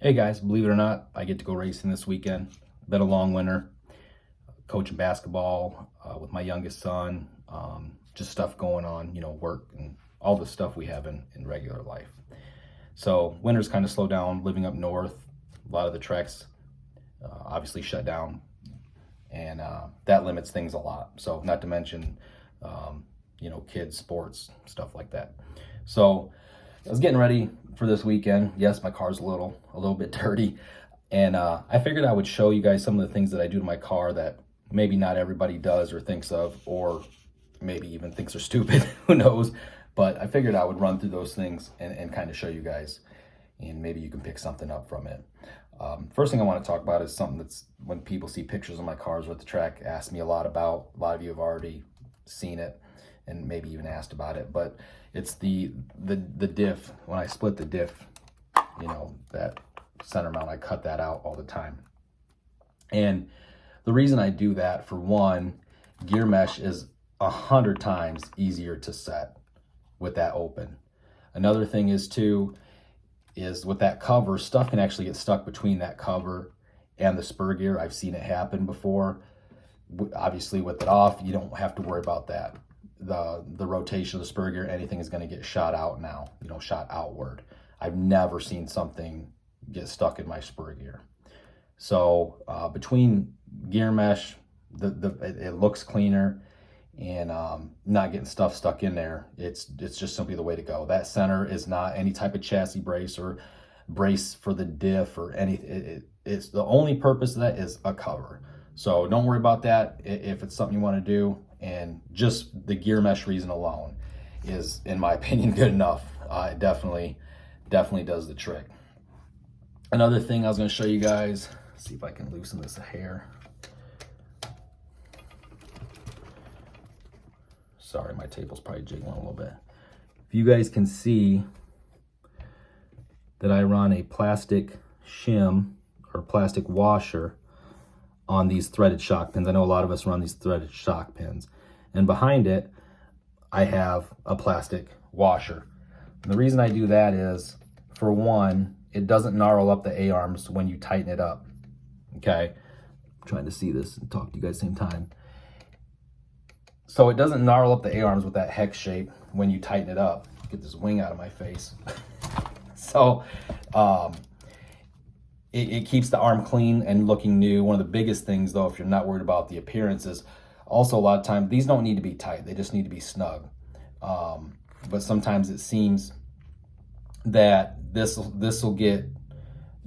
Hey guys, believe it or not, I get to go racing this weekend. Been a long winter, coaching basketball with my youngest son, just stuff going on, work and all the stuff we have in regular life. So winter's kind of slowed down living up north. A lot of the tracks obviously shut down, and that limits things a lot. So not to mention, kids, sports, stuff like that. So I was getting ready for this weekend. Yes, my car's a little bit dirty, and I figured I would show you guys some of the things that I do to my car that maybe not everybody does or thinks of, or maybe even thinks are stupid. Who knows? But I figured I would run through those things and kind of show you guys, and maybe you can pick something up from it. First thing I want to talk about is something that's when people see pictures of my cars or at the track, ask me a lot about. A lot of you have already seen it and maybe even asked about it, but it's the diff. When I split the diff, that center mount, I cut that out all the time. And the reason I do that, for one, gear mesh is 100 times easier to set with that open. Another thing is with that cover, stuff can actually get stuck between that cover and the spur gear. I've seen it happen before. Obviously with it off, you don't have to worry about that. The rotation of the spur gear, anything is going to get shot out now, shot outward. I've never seen something get stuck in my spur gear. So between gear mesh, it looks cleaner, and not getting stuff stuck in there, it's just simply the way to go. That center is not any type of chassis brace or brace for the diff or anything. It's the only purpose of that is a cover. So don't worry about that if it's something you want to do. And just the gear mesh reason alone is, in my opinion, good enough. It definitely does the trick. Another thing I was going to show you guys, see if I can loosen this a hair. Sorry, my table's probably jiggling a little bit. If you guys can see that I run a plastic shim or plastic washer on these threaded shock pins. I know a lot of us run these threaded shock pins. And behind it, I have a plastic washer. And the reason I do that is, for one, it doesn't gnarl up the A-arms when you tighten it up. Okay? I'm trying to see this and talk to you guys at the same time. So it doesn't gnarl up the A-arms with that hex shape when you tighten it up. Get this wing out of my face. So, it keeps the arm clean and looking new. One of the biggest things, though, if you're not worried about the appearance, is also a lot of times these don't need to be tight. They just need to be snug. But sometimes it seems that this will get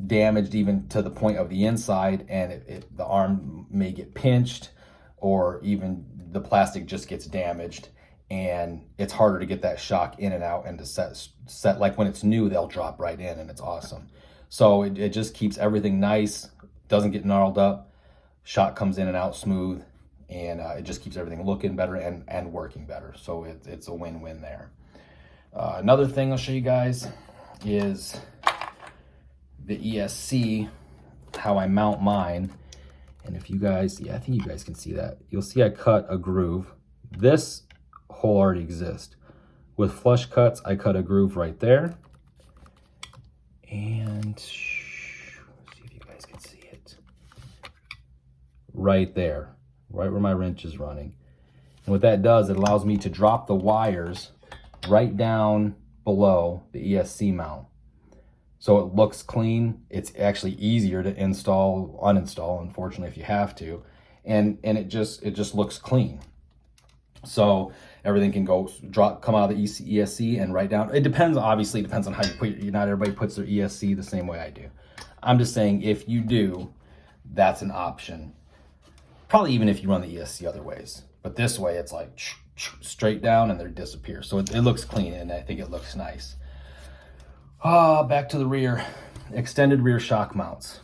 damaged even to the point of the inside, and the arm may get pinched, or even the plastic just gets damaged, and it's harder to get that shock in and out and to set. Like when it's new, they'll drop right in, and it's awesome. So it just keeps everything nice, doesn't get gnarled up, shock comes in and out smooth, and it just keeps everything looking better and working better. So it's a win-win there. Another thing I'll show you guys is the ESC, how I mount mine. And if you guys, I think you guys can see that. You'll see I cut a groove. This hole already exists. With flush cuts, I cut a groove right there. And let's see if you guys can see it. Right there, right where my wrench is running. And what that does, it allows me to drop the wires right down below the ESC mount. So it looks clean. It's actually easier to install, uninstall, unfortunately, if you have to. And it just looks clean. So everything can come out of the ESC and right down. It depends, obviously, it depends on how you put it. Not everybody puts their ESC the same way I do. I'm just saying, if you do, that's an option. Probably even if you run the ESC other ways. But this way, it's like straight down and they disappear. So it looks clean, and I think it looks nice. Back to the rear. Extended rear shock mounts.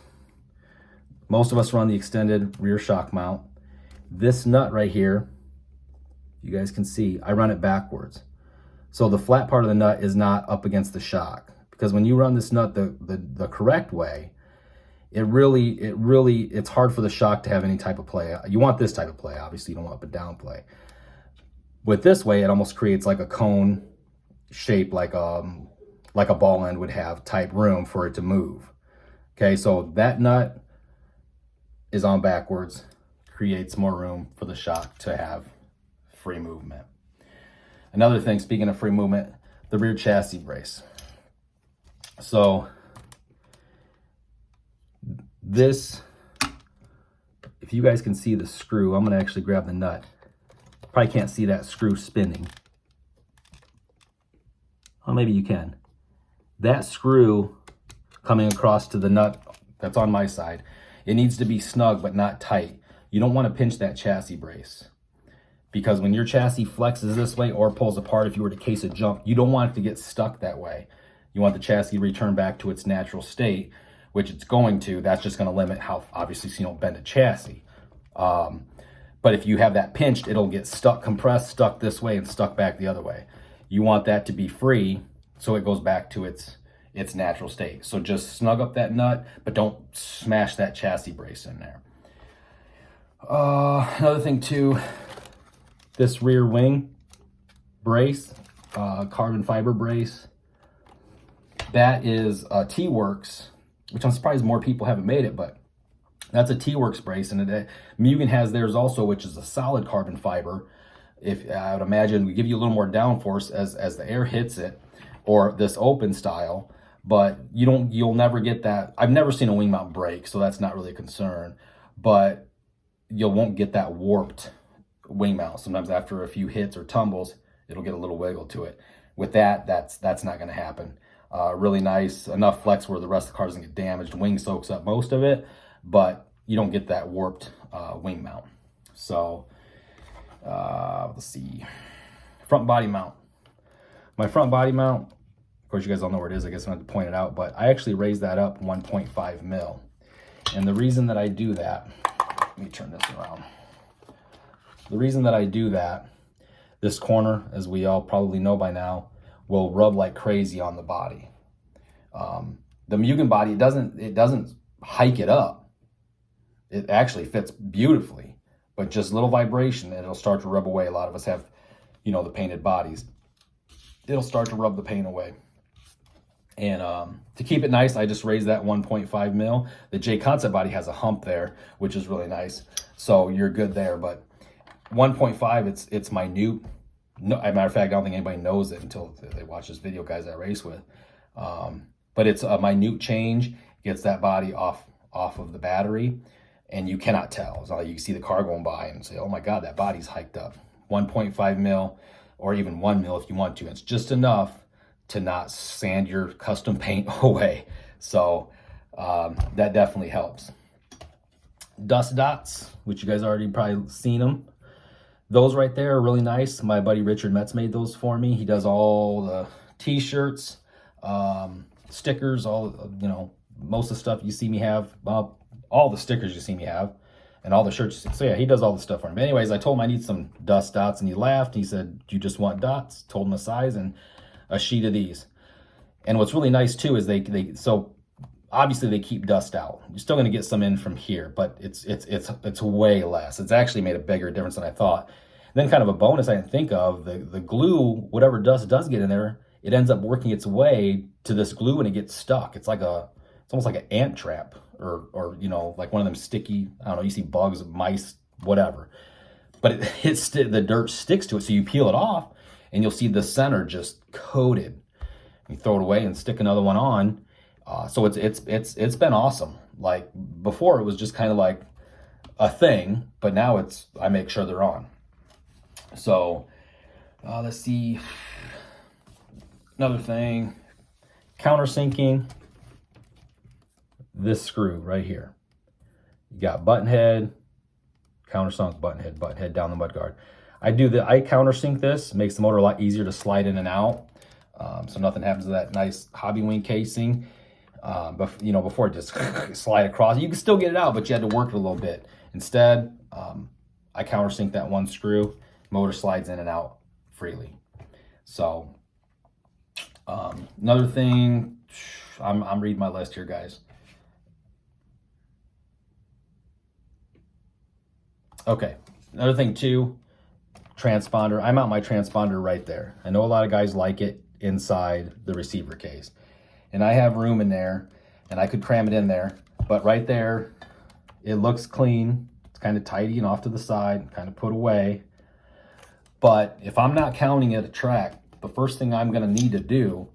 Most of us run the extended rear shock mount. This nut right here, you guys can see, I run it backwards. So the flat part of the nut is not up against the shock, because when you run this nut the correct way, it's hard for the shock to have any type of play. You want this type of play, obviously you don't want up and down play. With this way, it almost creates like a cone shape, like a ball end would have type room for it to move. Okay, so that nut is on backwards, creates more room for the shock to have free movement. Another thing, speaking of free movement, the rear chassis brace. So this, if you guys can see the screw, I'm gonna actually grab the nut. Probably can't see that screw spinning. Oh, maybe you can. That screw coming across to the nut that's on my side, it needs to be snug but not tight. You don't want to pinch that chassis brace, because when your chassis flexes this way or pulls apart, if you were to case a jump, you don't want it to get stuck that way. You want the chassis to return back to its natural state, which it's going to. That's just going to limit how, obviously, so you don't bend a chassis. But if you have that pinched, it'll get stuck, compressed, stuck this way and stuck back the other way. You want that to be free so it goes back to its natural state. So just snug up that nut, but don't smash that chassis brace in there. Another thing too, this rear wing brace, carbon fiber brace, that is T-Works, which I'm surprised more people haven't made it, but that's a T-Works brace, and Mugen has theirs also, which is a solid carbon fiber. If I would imagine, we give you a little more downforce as the air hits it, or this open style, but you'll never get that. I've never seen a wing mount break, so that's not really a concern, but you won't get that warped wing mount. Sometimes after a few hits or tumbles, it'll get a little wiggle to it. With that, that's not going to happen. Really nice, enough flex where the rest of the car doesn't get damaged. Wing soaks up most of it, but you don't get that warped wing mount. So let's see, front body mount. My front body mount, of course, you guys all know where it is. I guess I don't have to point it out, but I actually raised that up 1.5 mil. And the reason that I do that, let me turn this around. The reason that I do that, this corner, as we all probably know by now, will rub like crazy on the body. The Mugen body, it doesn't hike it up. It actually fits beautifully, but just little vibration, and it'll start to rub away. A lot of us have, the painted bodies. It'll start to rub the paint away. And to keep it nice, I just raised that 1.5 mil. The J Concept body has a hump there, which is really nice. So you're good there, but 1.5, it's minute. No, as a matter of fact, I don't think anybody knows it until they watch this video, guys I race with. But it's a minute change, gets that body off of the battery, and you cannot tell. It's not like you see the car going by and say, oh my God, that body's hiked up. 1.5 mil or even 1 mil if you want to. It's just enough to not sand your custom paint away. So that definitely helps. Dust dots, which you guys already probably seen them. Those right there are really nice. My buddy Richard Metz made those for me. He does all the t-shirts, stickers, all, most of the stuff you see me have, all the stickers you see me have, and all the shirts. So yeah, he does all the stuff for me. But anyways, I told him I need some dust dots, and he laughed. He said, "Do you just want dots?" Told him the size and a sheet of these. And what's really nice too is so obviously they keep dust out. You're still going to get some in from here, but it's way less. It's actually made a bigger difference than I thought. And then kind of a bonus I didn't think of, the glue, whatever dust does get in there, it ends up working its way to this glue and it gets stuck. It's almost like an ant trap or like one of them sticky, I don't know, you see bugs, mice, whatever. But it hits, the dirt sticks to it, so you peel it off and you'll see the center just coated. You throw it away and stick another one on. So it's been awesome. Like before it was just kind of like a thing, but now I make sure they're on. So let's see, another thing, countersinking this screw right here. You got button head, countersunk, button head down the mudguard. I countersink this, makes the motor a lot easier to slide in and out. So nothing happens to that nice hobby wing casing. But before it just slide across, you can still get it out, but you had to work it a little bit. Instead, I countersink that one screw, motor slides in and out freely. So another thing, I'm reading my list here, guys. Okay, another thing too, transponder. I mount my transponder right there. I know a lot of guys like it inside the receiver case, and I have room in there. and I could cram it in there, but right there, it looks clean. It's kind of tidy and off to the side, kind of put away. But if I'm not counting at a track, the first thing I'm going to need to do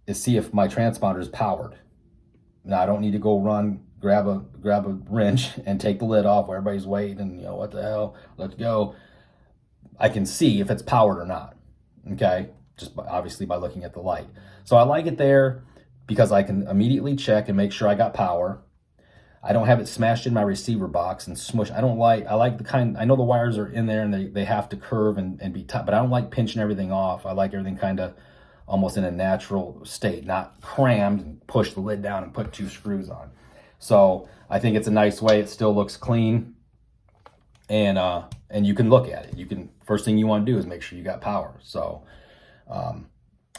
is see if my transponder is powered. Now, I don't need to go run, grab a wrench and take the lid off where everybody's waiting and, you know, what the hell, let's go. I can see if it's powered or not, okay? Just obviously by looking at the light. So I like it there because I can immediately check and make sure I got power. I don't have it smashed in my receiver box and smush. I like the kind, I know the wires are in there and they have to curve and be tight, but I don't like pinching everything off. I like everything kind of almost in a natural state, not crammed and push the lid down and put 2 screws on. So I think it's a nice way. It still looks clean, and you can look at it. You can, first thing you want to do is make sure you got power. So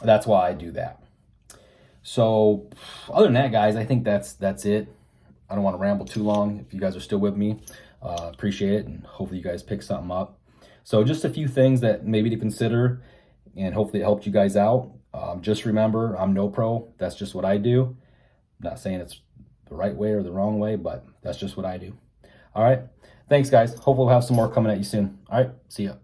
that's why I do that. So other than that, guys, I think that's it. I don't want to ramble too long. If you guys are still with me, appreciate it, and hopefully you guys pick something up. So just a few things that maybe to consider, and hopefully it helped you guys out. Just remember, I'm NoPro. That's just what I do. I'm not saying it's the right way or the wrong way, but that's just what I do. All right. Thanks, guys. Hopefully we'll have some more coming at you soon. All right. See ya.